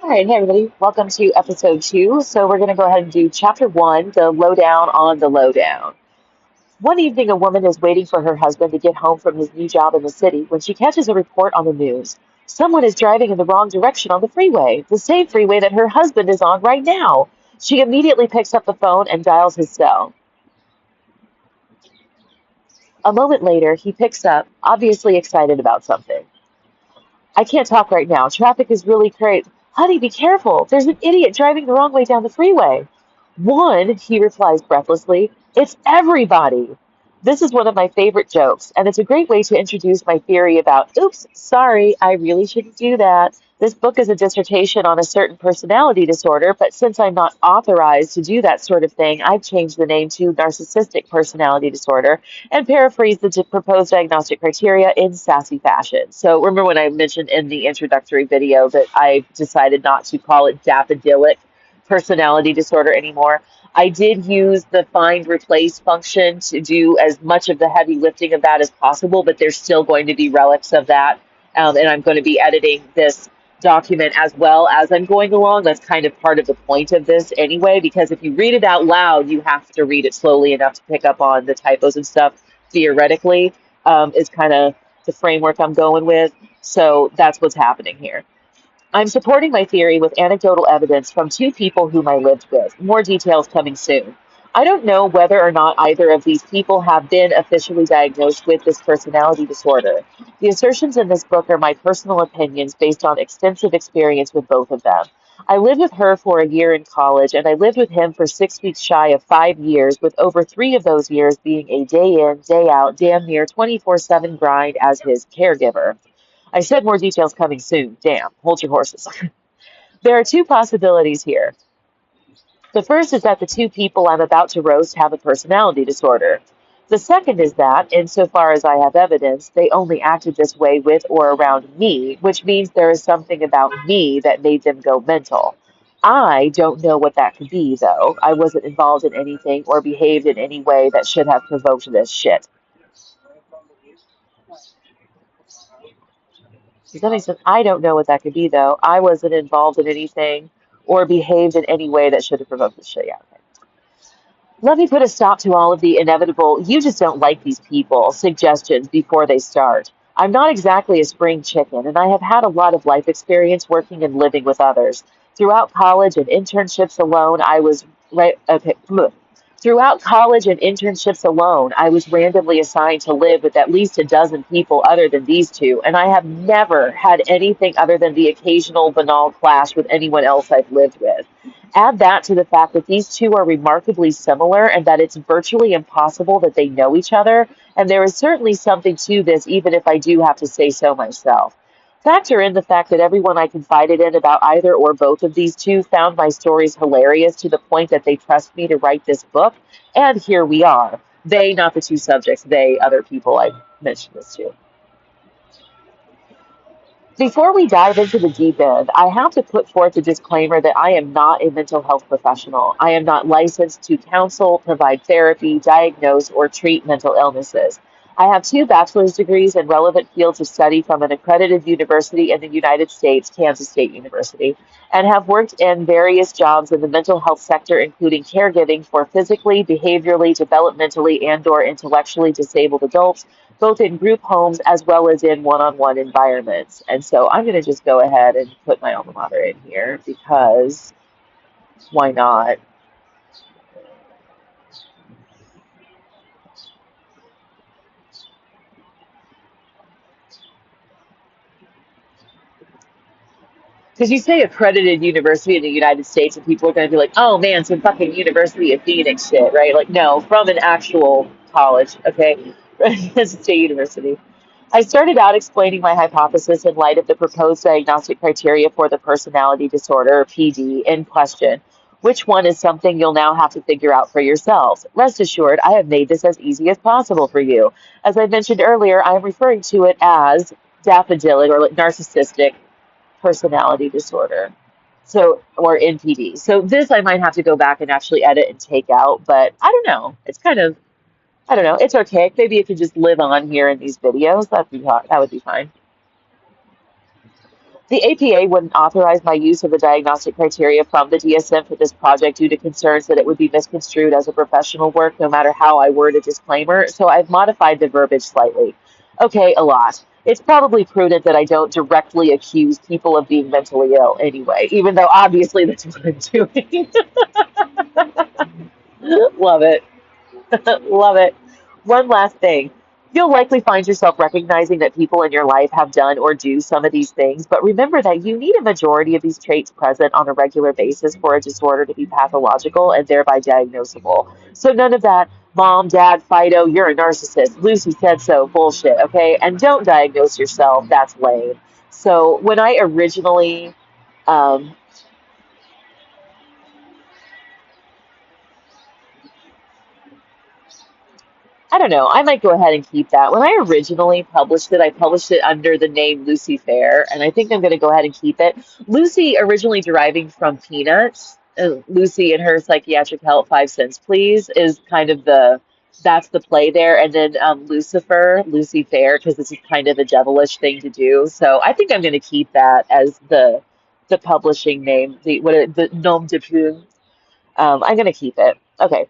All right, hey everybody, welcome to episode 2. So we're going to go ahead and do chapter 1, the lowdown on the lowdown. One evening, a woman is waiting for her husband to get home from his new job in the city when she catches a report on the news. Someone is driving in the wrong direction on the freeway, the same freeway that her husband is on right now. She immediately picks up the phone and dials his cell. A moment later, he picks up, obviously excited about something. I can't talk right now. Traffic is really crazy. Honey, be careful. There's an idiot driving the wrong way down the freeway. One, he replies breathlessly. It's everybody. This is one of my favorite jokes, and it's a great way to introduce my theory about, oops, sorry, I really shouldn't do that. This book is a dissertation on a certain personality disorder, but since I'm not authorized to do that sort of thing, I've changed the name to narcissistic personality disorder and paraphrase the proposed diagnostic criteria in sassy fashion. So remember when I mentioned in the introductory video that I decided not to call it daffodilic personality disorder anymore? I did use the find replace function to do as much of the heavy lifting of that as possible, but there's still going to be relics of that. And I'm going to be editing this document as well as I'm going along. That's kind of part of the point of this anyway, because if you read it out loud, you have to read it slowly enough to pick up on the typos and stuff theoretically, is kind of the framework I'm going with. So that's what's happening here. I'm supporting my theory with anecdotal evidence from two people whom I lived with. More details coming soon. I don't know whether or not either of these people have been officially diagnosed with this personality disorder. The assertions in this book are my personal opinions based on extensive experience with both of them. I lived with her for a year in college, and I lived with him for 6 weeks shy of 5 years, with over 3 of those years being a day in, day out, damn near 24/7 grind as his caregiver. I said more details coming soon. Damn, hold your horses. There are two possibilities here. The first is that the two people I'm about to roast have a personality disorder. The second is that, insofar as I have evidence, they only acted this way with or around me, which means there is something about me that made them go mental. I don't know what that could be, though. I wasn't involved in anything or behaved in any way that should have provoked this shit. Does that make sense? I don't know what that could be, though. I wasn't involved in anything or behaved in any way that should have provoked this shit. Yeah, okay. Let me put a stop to all of the inevitable, you just don't like these people suggestions before they start. I'm not exactly a spring chicken, and I have had a lot of life experience working and living with others. Throughout college and internships alone, I was right. Okay. Throughout college and internships alone, I was randomly assigned to live with at least a dozen people other than these two, and I have never had anything other than the occasional banal clash with anyone else I've lived with. Add that to the fact that these two are remarkably similar and that it's virtually impossible that they know each other, and there is certainly something to this, even if I do have to say so myself. Factor in the fact that everyone I confided in about either or both of these two found my stories hilarious to the point that they pressed me to write this book, and here we are. They, not the two subjects, they, other people I mentioned this to. Before we dive into the deep end, I have to put forth a disclaimer that I am not a mental health professional. I am not licensed to counsel, provide therapy, diagnose, or treat mental illnesses. I have two bachelor's degrees in relevant fields of study from an accredited university in the United States, Kansas State University, and have worked in various jobs in the mental health sector, including caregiving for physically, behaviorally, developmentally, and/or intellectually disabled adults, both in group homes as well as in one-on-one environments. And so I'm going to just go ahead and put my alma mater in here because why not? Because you say accredited university in the United States, and people are going to be like, oh man, some fucking University of Phoenix shit, right? Like, no, from an actual college, okay? Kansas State University. I started out explaining my hypothesis in light of the proposed diagnostic criteria for the personality disorder, or PD, in question. Which one is something you'll now have to figure out for yourselves? Rest assured, I have made this as easy as possible for you. As I mentioned earlier, I am referring to it as daffodilic or like narcissistic personality disorder. So, or NPD. So this I might have to go back and actually edit and take out, but I don't know. It's kind of, I don't know. It's archaic. Maybe it could just live on here in these videos. That would be fine. The APA wouldn't authorize my use of the diagnostic criteria from the DSM for this project due to concerns that it would be misconstrued as a professional work no matter how I word a disclaimer, so I've modified the verbiage slightly. Okay, a lot. It's probably prudent that I don't directly accuse people of being mentally ill anyway, even though obviously that's what I'm doing. Love it. Love it. One last thing. You'll likely find yourself recognizing that people in your life have done or do some of these things, but remember that you need a majority of these traits present on a regular basis for a disorder to be pathological and thereby diagnosable. So none of that mom, dad, Fido, you're a narcissist, Lucy said so bullshit, okay? And don't diagnose yourself. That's lame. So when I originally um, I don't know. I might go ahead and keep that. When I originally published it, I published it under the name Lucy Fair, and I think I'm going to go ahead and keep it. Lucy, originally deriving from Peanuts, Lucy and her psychiatric help, 5 cents, please, is kind of that's the play there. And then Lucifer, Lucy Fair, because this is kind of a devilish thing to do. So I think I'm going to keep that as the publishing name, the nom de plume. I'm going to keep it. Okay.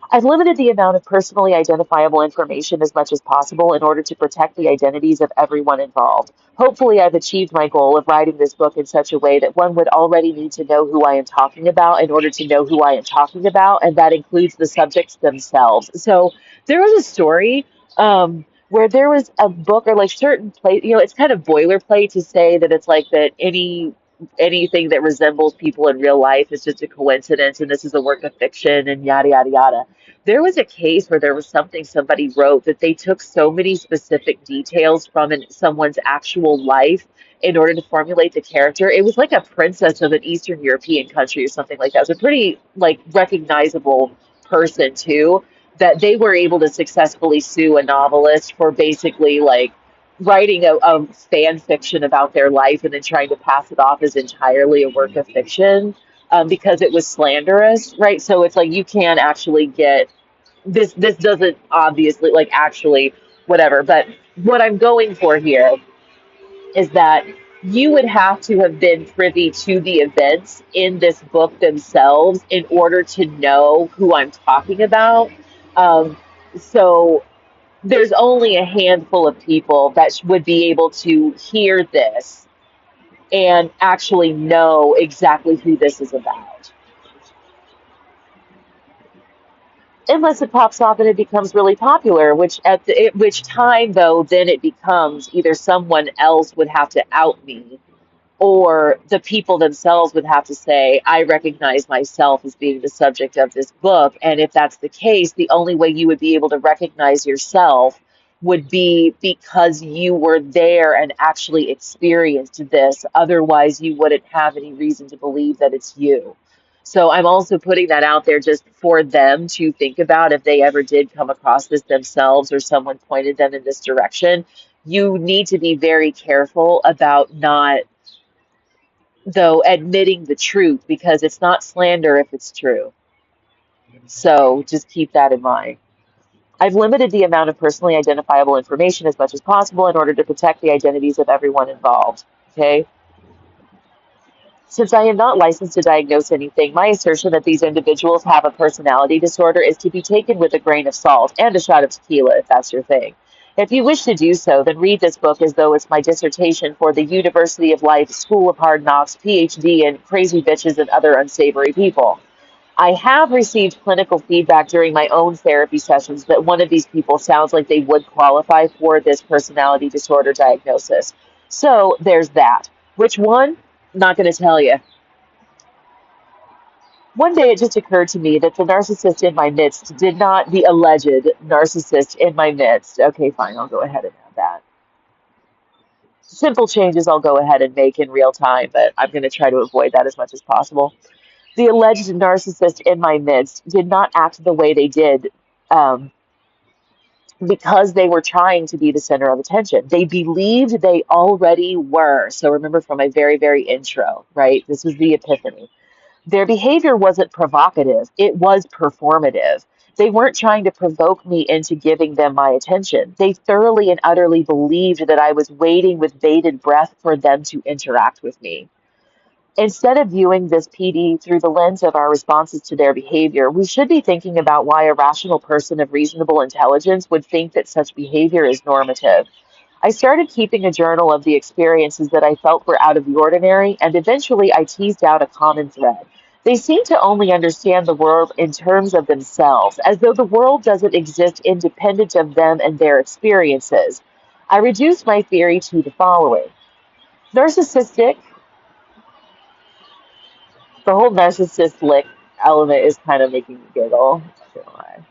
I've limited the amount of personally identifiable information as much as possible in order to protect the identities of everyone involved. Hopefully, I've achieved my goal of writing this book in such a way that one would already need to know who I am talking about in order to know who I am talking about, and that includes the subjects themselves. So there was a story where there was a book or like certain place, it's kind of boilerplate to say that it's like that anything that resembles people in real life is just a coincidence and this is a work of fiction and yada yada yada. There was a case where there was something somebody wrote that they took so many specific details from someone's actual life in order to formulate the character. It was like a princess of an Eastern European country or something like that. It was a pretty like recognizable person too, that they were able to successfully sue a novelist for basically like writing a fan fiction about their life and then trying to pass it off as entirely a work of fiction because it was slanderous, right? So it's like you can actually get this doesn't obviously like actually whatever, but what I'm going for here is that you would have to have been privy to the events in this book themselves in order to know who I'm talking about. Um, so there's only a handful of people that would be able to hear this and actually know exactly who this is about. Unless it pops off and it becomes really popular, at which time though, then it becomes either someone else would have to out me or the people themselves would have to say, I recognize myself as being the subject of this book. And if that's the case, the only way you would be able to recognize yourself would be because you were there and actually experienced this. Otherwise, you wouldn't have any reason to believe that it's you. So I'm also putting that out there just for them to think about if they ever did come across this themselves or someone pointed them in this direction. You need to be very careful about not though admitting the truth because it's not slander if it's true. So just keep that in mind. I've limited the amount of personally identifiable information as much as possible in order to protect the identities of everyone involved. Okay? Since I am not licensed to diagnose anything, my assertion that these individuals have a personality disorder is to be taken with a grain of salt and a shot of tequila if that's your thing. If you wish to do so, then read this book as though it's my dissertation for the University of Life School of Hard Knocks, PhD in crazy bitches and other unsavory people. I have received clinical feedback during my own therapy sessions that one of these people sounds like they would qualify for this personality disorder diagnosis. So there's that. Which one? Not going to tell you. One day it just occurred to me that the narcissist in my midst did not, the alleged narcissist in my midst. Okay, fine, I'll go ahead and have that. Simple changes I'll go ahead and make in real time, but I'm going to try to avoid that as much as possible. The alleged narcissist in my midst did not act the way they did um, because they were trying to be the center of attention. They believed they already were. So remember from my very, very intro, right? This was the epiphany. Their behavior wasn't provocative, it was performative. They weren't trying to provoke me into giving them my attention. They thoroughly and utterly believed that I was waiting with bated breath for them to interact with me. Instead of viewing this PD through the lens of our responses to their behavior, we should be thinking about why a rational person of reasonable intelligence would think that such behavior is normative. I started keeping a journal of the experiences that I felt were out of the ordinary, and eventually I teased out a common thread. They seem to only understand the world in terms of themselves, as though the world doesn't exist independent of them and their experiences. I reduced my theory to the following. Narcissistic, the whole narcissistic element is kind of making me giggle. Not gonna lie.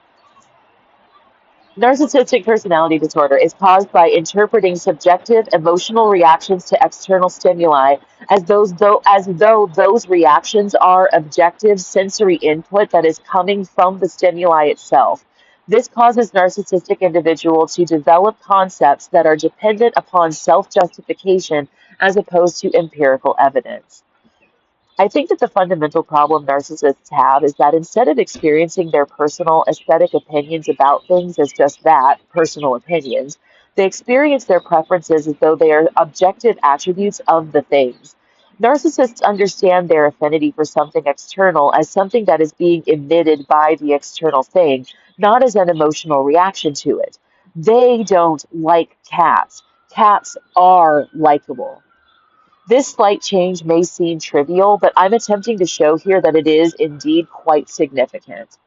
Narcissistic personality disorder is caused by interpreting subjective emotional reactions to external stimuli as though those reactions are objective sensory input that is coming from the stimuli itself. This causes narcissistic individuals to develop concepts that are dependent upon self-justification as opposed to empirical evidence. I think that the fundamental problem narcissists have is that instead of experiencing their personal aesthetic opinions about things as just that, personal opinions, they experience their preferences as though they are objective attributes of the things. Narcissists understand their affinity for something external as something that is being emitted by the external thing, not as an emotional reaction to it. They don't like cats. Cats are likable. This slight change may seem trivial, but I'm attempting to show here that it is indeed quite significant.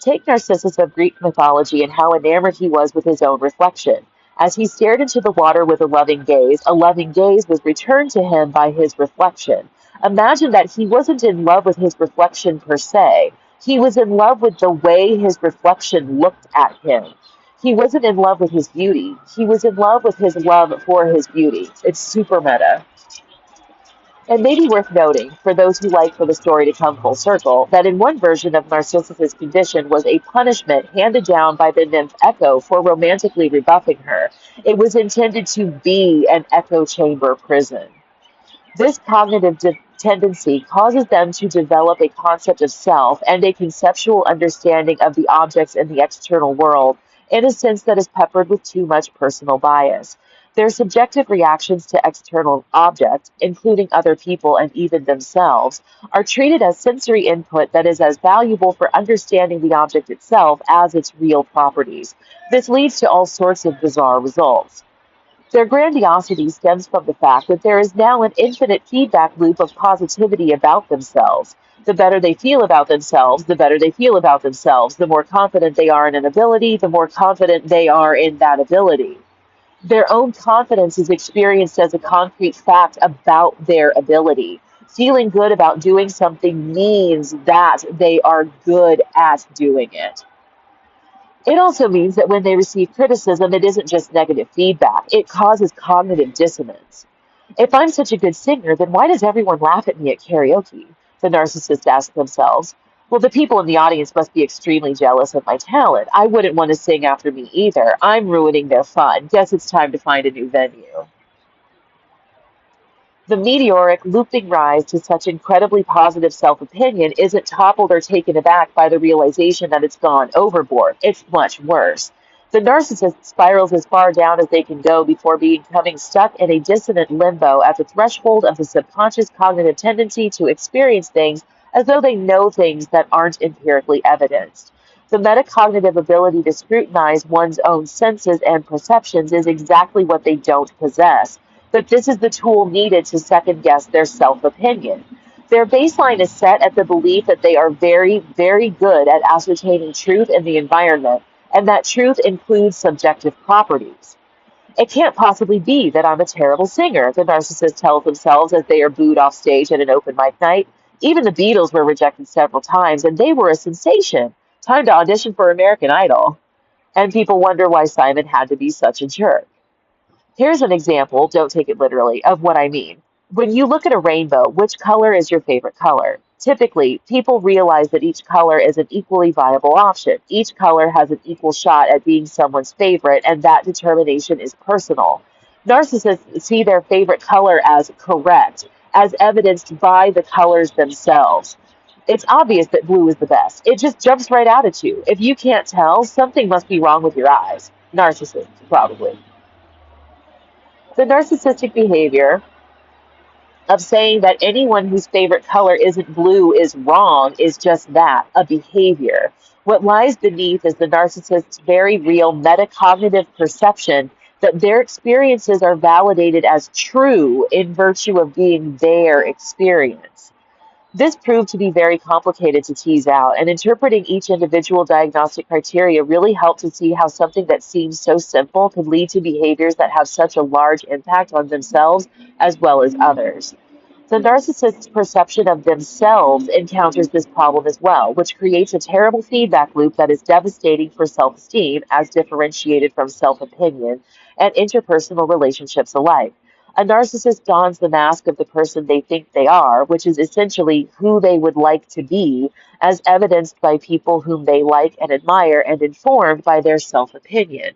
Take Narcissus of Greek mythology and how enamored he was with his own reflection. As he stared into the water with a loving gaze was returned to him by his reflection. Imagine that he wasn't in love with his reflection per se. He was in love with the way his reflection looked at him. He wasn't in love with his beauty. He was in love with his love for his beauty. It's super meta. It may be worth noting, for those who like for the story to come full circle, that in one version of Narcissus' condition was a punishment handed down by the nymph Echo for romantically rebuffing her. It was intended to be an echo chamber prison. This tendency causes them to develop a concept of self and a conceptual understanding of the objects in the external world in a sense that is peppered with too much personal bias. Their subjective reactions to external objects, including other people and even themselves, are treated as sensory input that is as valuable for understanding the object itself as its real properties. This leads to all sorts of bizarre results. Their grandiosity stems from the fact that there is now an infinite feedback loop of positivity about themselves. The better they feel about themselves, the better they feel about themselves. The more confident they are in an ability, the more confident they are in that ability. Their own confidence is experienced as a concrete fact about their ability. Feeling good about doing something means that they are good at doing it. It also means that when they receive criticism, it isn't just negative feedback, it causes cognitive dissonance. If I'm such a good singer, then why does everyone laugh at me at karaoke? The narcissists ask themselves. Well, the people in the audience must be extremely jealous of my talent. I wouldn't want to sing after me either. I'm ruining their fun. Guess it's time to find a new venue. The meteoric, looping rise to such incredibly positive self-opinion isn't toppled or taken aback by the realization that it's gone overboard. It's much worse. The narcissist spirals as far down as they can go before becoming stuck in a dissonant limbo at the threshold of the subconscious cognitive tendency to experience things as though they know things that aren't empirically evidenced. The metacognitive ability to scrutinize one's own senses and perceptions is exactly what they don't possess. But this is the tool needed to second guess their self opinion. Their baseline is set at the belief that they are very, very good at ascertaining truth in the environment, and that truth includes subjective properties. It can't possibly be that I'm a terrible singer, the narcissist tells themselves as they are booed off stage at an open mic night. Even the Beatles were rejected several times, and they were a sensation. Time to audition for American Idol. And people wonder why Simon had to be such a jerk. Here's an example, don't take it literally, of what I mean. When you look at a rainbow, which color is your favorite color? Typically, people realize that each color is an equally viable option. Each color has an equal shot at being someone's favorite, and that determination is personal. Narcissists see their favorite color as correct, as evidenced by the colors themselves. It's obvious that blue is the best. It just jumps right out at you. If you can't tell, something must be wrong with your eyes. Narcissist, probably. The narcissistic behavior of saying that anyone whose favorite color isn't blue is wrong is just that, a behavior. What lies beneath is the narcissist's very real metacognitive perception that their experiences are validated as true in virtue of being their experience. This proved to be very complicated to tease out, and interpreting each individual diagnostic criteria really helped to see how something that seems so simple could lead to behaviors that have such a large impact on themselves as well as others. The narcissist's perception of themselves encounters this problem as well, which creates a terrible feedback loop that is devastating for self esteem, as differentiated from self opinion, and interpersonal relationships alike. A narcissist dons the mask of the person they think they are, which is essentially who they would like to be, as evidenced by people whom they like and admire, and informed by their self opinion.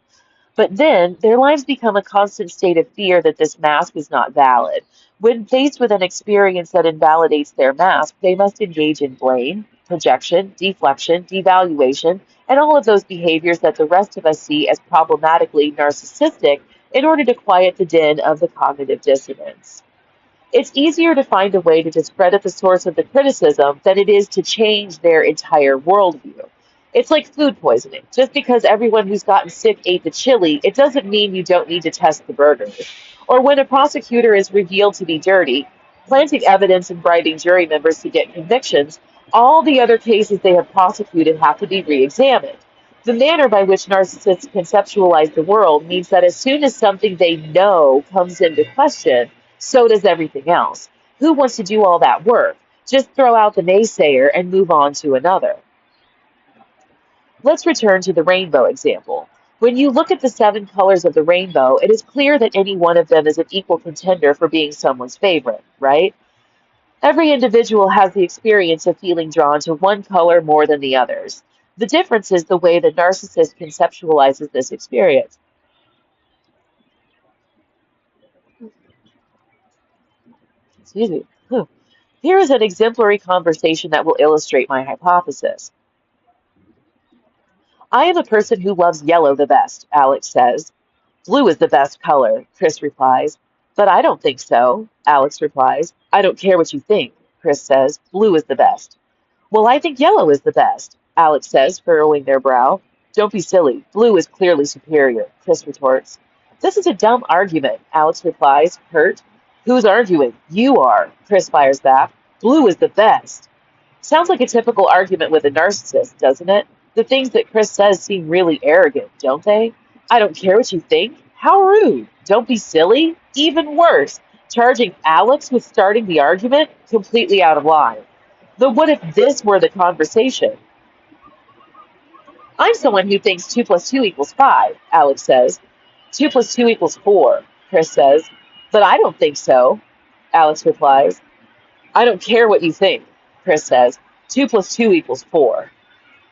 But then their lives become a constant state of fear that this mask is not valid. When faced with an experience that invalidates their mask, they must engage in blame, projection, deflection, devaluation, and all of those behaviors that the rest of us see as problematically narcissistic in order to quiet the din of the cognitive dissonance. It's easier to find a way to discredit the source of the criticism than it is to change their entire worldview. It's like food poisoning. Just because everyone who's gotten sick ate the chili, it doesn't mean you don't need to test the burgers. Or when a prosecutor is revealed to be dirty, planting evidence and bribing jury members to get convictions, all the other cases they have prosecuted have to be re examined. The manner by which narcissists conceptualize the world means that as soon as something they know comes into question, so does everything else. Who wants to do all that work? Just throw out the naysayer and move on to another. Let's return to the rainbow example. When you look at the seven colors of the rainbow, it is clear that any one of them is an equal contender for being someone's favorite, right? Every individual has the experience of feeling drawn to one color more than the others. The difference is the way the narcissist conceptualizes this experience. Excuse me. Here is an exemplary conversation that will illustrate my hypothesis. I am a person who loves yellow the best, Alex says. Blue is the best color, Chris replies. But I don't think so, Alex replies. I don't care what you think, Chris says. Blue is the best. Well, I think yellow is the best, Alex says, furrowing their brow. Don't be silly. Blue is clearly superior, Chris retorts. This is a dumb argument, Alex replies, hurt. Who's arguing? You are, Chris fires back. Blue is the best. Sounds like a typical argument with a narcissist, doesn't it? The things that Chris says seem really arrogant, don't they? I don't care what you think. How rude. Don't be silly. Even worse, charging Alex with starting the argument, completely out of line. Though what if this were the conversation? I'm someone who thinks 2 plus 2 equals 5, Alex says. 2 plus 2 equals 4, Chris says. But I don't think so, Alex replies. I don't care what you think, Chris says. 2 plus 2 equals 4.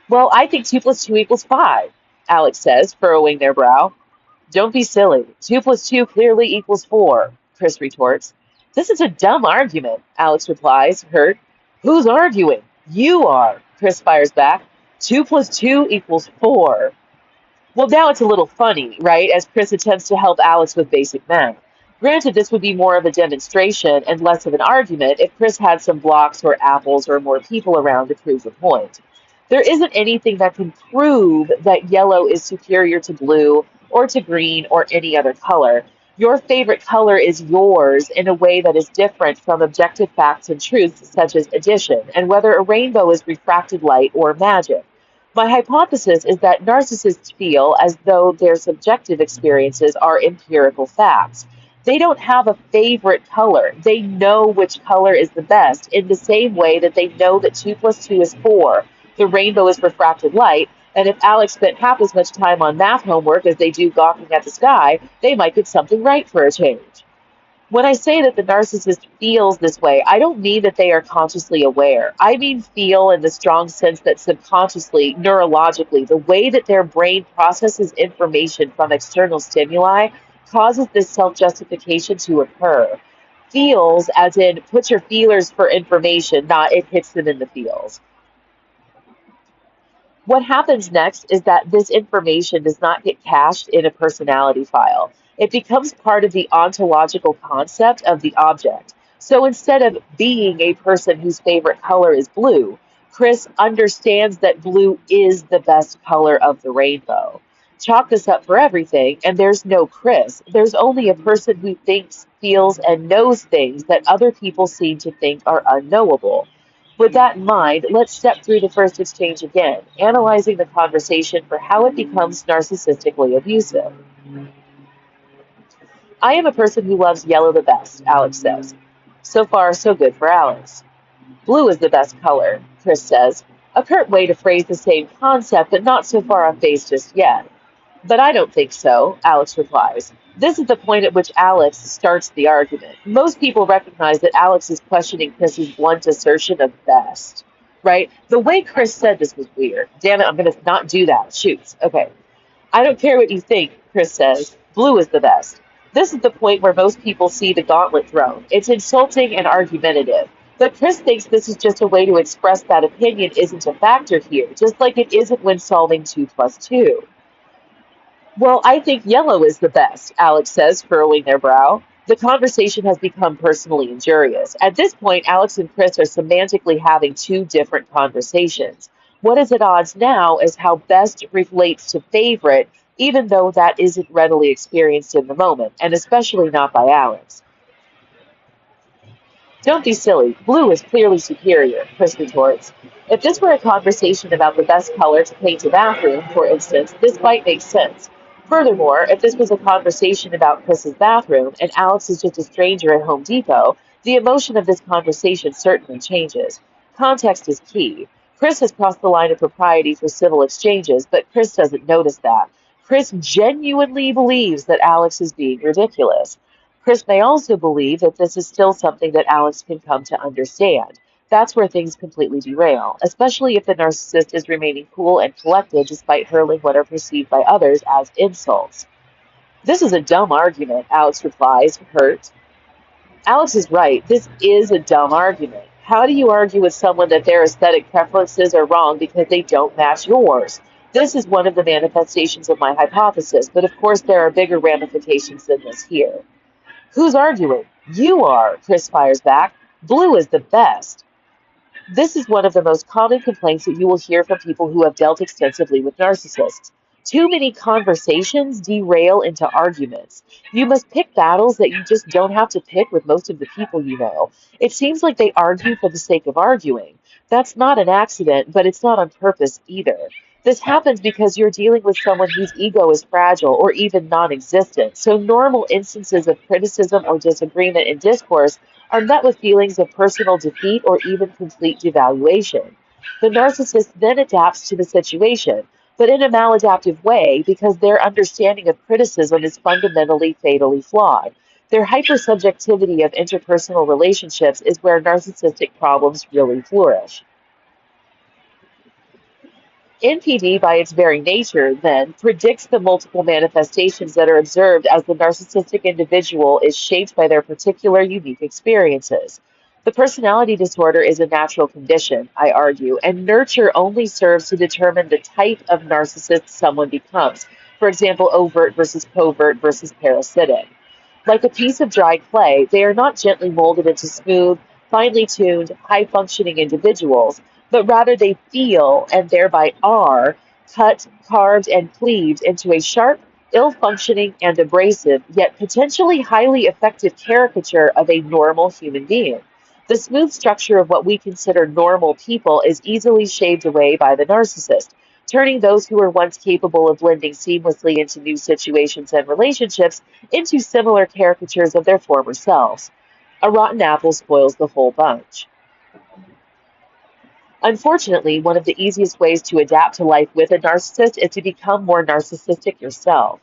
Well, I think 2 plus 2 equals 5, Alex says, furrowing their brow. Don't be silly. 2 plus 2 clearly equals 4, Chris retorts. This is a dumb argument, Alex replies, hurt. Who's arguing? You are, Chris fires back. 2 plus 2 equals 4. Well, now it's a little funny, right, as Chris attempts to help Alex with basic math. Granted, this would be more of a demonstration and less of an argument if Chris had some blocks or apples or more people around to prove the point. There isn't anything that can prove that yellow is superior to blue or to green or any other color. Your favorite color is yours in a way that is different from objective facts and truths such as addition and whether a rainbow is refracted light or magic. My hypothesis is that narcissists feel as though their subjective experiences are empirical facts. They don't have a favorite color. They know which color is the best in the same way that they know that 2 plus 2 is 4. The rainbow is refracted light, and if Alex spent half as much time on math homework as they do gawking at the sky, they might get something right for a change. When I say that the narcissist feels this way, I don't mean that they are consciously aware. I mean feel in the strong sense that subconsciously, neurologically, the way that their brain processes information from external stimuli causes this self-justification to occur. Feels, as in put your feelers for information, not it hits them in the feels. What happens next is that this information does not get cached in a personality file. It becomes part of the ontological concept of the object. So instead of being a person whose favorite color is blue, Chris understands that blue is the best color of the rainbow. Chalk this up for everything, and there's no Chris. There's only a person who thinks, feels, and knows things that other people seem to think are unknowable. With that in mind, let's step through the first exchange again, analyzing the conversation for how it becomes narcissistically abusive. I am a person who loves yellow the best, Alex says. So far, so good for Alex. Blue is the best color, Chris says. A curt way to phrase the same concept, but not so far off base just yet. But I don't think so, Alex replies. This is the point at which Alex starts the argument. Most people recognize that Alex is questioning Chris's blunt assertion of best. Right? The way Chris said this was weird. Damn it, I'm going to not do that. Shoots. Okay. I don't care what you think, Chris says. Blue is the best. This is the point where most people see the gauntlet thrown. It's insulting and argumentative. But Chris thinks this is just a way to express that opinion isn't a factor here, just like it isn't when solving 2 plus 2. Well, I think yellow is the best, Alex says, furrowing their brow. The conversation has become personally injurious. At this point, Alex and Chris are semantically having two different conversations. What is at odds now is how best relates to favorite, even though that isn't readily experienced in the moment, and especially not by Alex. Don't be silly. Blue is clearly superior, Chris retorts. If this were a conversation about the best color to paint a bathroom, for instance, this might make sense. Furthermore, if this was a conversation about Chris's bathroom and Alex is just a stranger at Home Depot, the emotion of this conversation certainly changes. Context is key. Chris has crossed the line of propriety for civil exchanges, but Chris doesn't notice that. Chris genuinely believes that Alex is being ridiculous. Chris may also believe that this is still something that Alex can come to understand. That's where things completely derail, especially if the narcissist is remaining cool and collected despite hurling what are perceived by others as insults. This is a dumb argument, Alex replies, hurt. Alex is right. This is a dumb argument. How do you argue with someone that their aesthetic preferences are wrong because they don't match yours? This is one of the manifestations of my hypothesis, but of course there are bigger ramifications than this here. Who's arguing? You are, Chris fires back. Blue is the best. This is one of the most common complaints that you will hear from people who have dealt extensively with narcissists. Too many conversations derail into arguments. You must pick battles that you just don't have to pick with most of the people you know. It seems like they argue for the sake of arguing. That's not an accident, but it's not on purpose either. This happens because you're dealing with someone whose ego is fragile or even non existent, so normal instances of criticism or disagreement in discourse are met with feelings of personal defeat or even complete devaluation. The narcissist then adapts to the situation, but in a maladaptive way because their understanding of criticism is fundamentally fatally flawed. Their hypersubjectivity of interpersonal relationships is where narcissistic problems really flourish. NPD, by its very nature, then, predicts the multiple manifestations that are observed as the narcissistic individual is shaped by their particular unique experiences. The personality disorder is a natural condition, I argue, and nurture only serves to determine the type of narcissist someone becomes. For example, overt versus covert versus parasitic. Like a piece of dried clay, they are not gently molded into smooth, finely tuned, high functioning individuals, but rather they feel, and thereby are, cut, carved, and cleaved into a sharp, ill functioning, and abrasive, yet potentially highly effective caricature of a normal human being. The smooth structure of what we consider normal people is easily shaved away by the narcissist, turning those who were once capable of blending seamlessly into new situations and relationships into similar caricatures of their former selves. A rotten apple spoils the whole bunch. Unfortunately, one of the easiest ways to adapt to life with a narcissist is to become more narcissistic yourself.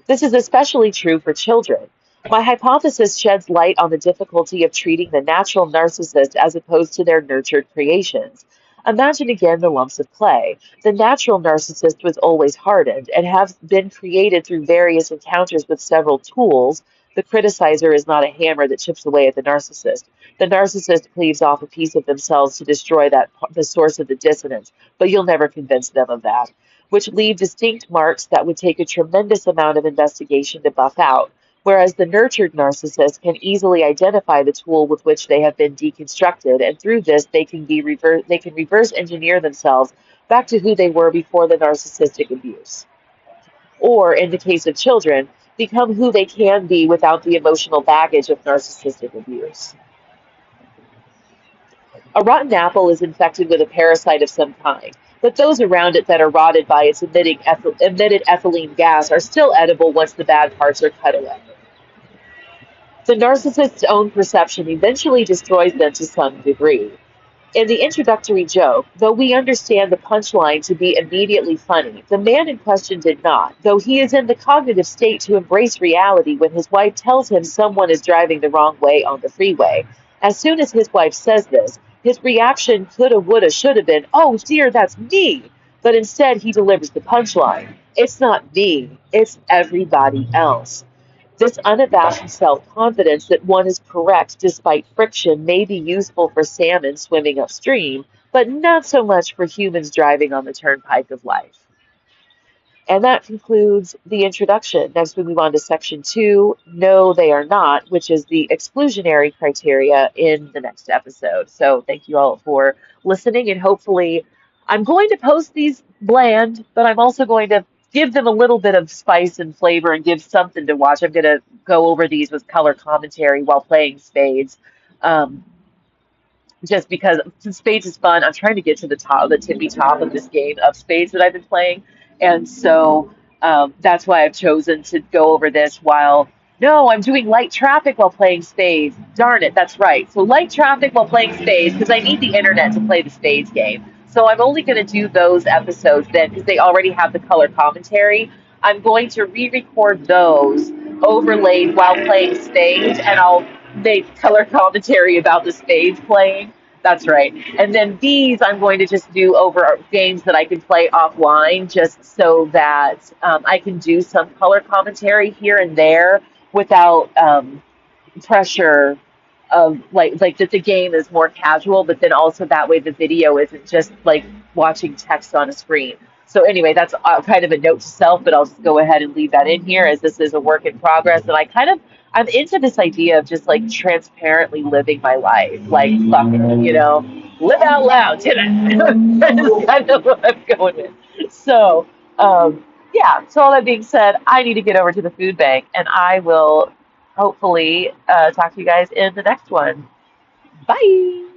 This is especially true for children. My hypothesis sheds light on the difficulty of treating the natural narcissist as opposed to their nurtured creations. Imagine again the lumps of clay. The natural narcissist was always hardened and have been created through various encounters with several tools. The criticizer is not a hammer that chips away at the narcissist. The narcissist cleaves off a piece of themselves to destroy the source of the dissonance, but you'll never convince them of that, which leave distinct marks that would take a tremendous amount of investigation to buff out. Whereas the nurtured narcissist can easily identify the tool with which they have been deconstructed, and through this they can reverse engineer themselves back to who they were before the narcissistic abuse. Or in the case of children, become who they can be without the emotional baggage of narcissistic abuse. A rotten apple is infected with a parasite of some kind, but those around it that are rotted by its emitted ethylene gas are still edible once the bad parts are cut away. The narcissist's own perception eventually destroys them to some degree. In the introductory joke, though we understand the punchline to be immediately funny, the man in question did not, though he is in the cognitive state to embrace reality when his wife tells him someone is driving the wrong way on the freeway. As soon as his wife says this, his reaction coulda, woulda, shoulda been, "Oh dear, that's me." But instead, he delivers the punchline. It's not me, it's everybody else. This unabashed self-confidence that one is correct despite friction may be useful for salmon swimming upstream, but not so much for humans driving on the turnpike of life. And that concludes the introduction. Next, we move on to section 2, No, They Are Not, which is the exclusionary criteria in the next episode. So thank you all for listening, and hopefully I'm going to post these bland, but I'm also going to give them a little bit of spice and flavor and give something to watch. I'm going to go over these with color commentary while playing spades. Um, just because spades is fun. I'm trying to get to the tippy top of this game of spades that I've been playing, and so that's why I've chosen to go over this while. No, I'm doing light traffic while playing spades. Darn it, that's right. So light traffic while playing spades because I need the internet to play the spades game. So I'm only going to do those episodes then because they already have the color commentary. I'm going to re-record those overlaid while playing spades, and I'll make color commentary about the spades playing. That's right. And then these I'm going to just do over games that I can play offline just so that I can do some color commentary here and there without pressure of like that the game is more casual, but then also that way the video isn't just like watching text on a screen. So anyway, that's kind of a note to self, but I'll just go ahead and leave that in here as this is a work in progress. And I'm into this idea of just like transparently living my life, like fuck it, live out loud, you know. That's kind of what I'm going with. So yeah. So all that being said, I need to get over to the food bank, and I will hopefully talk to you guys in the next one. Bye.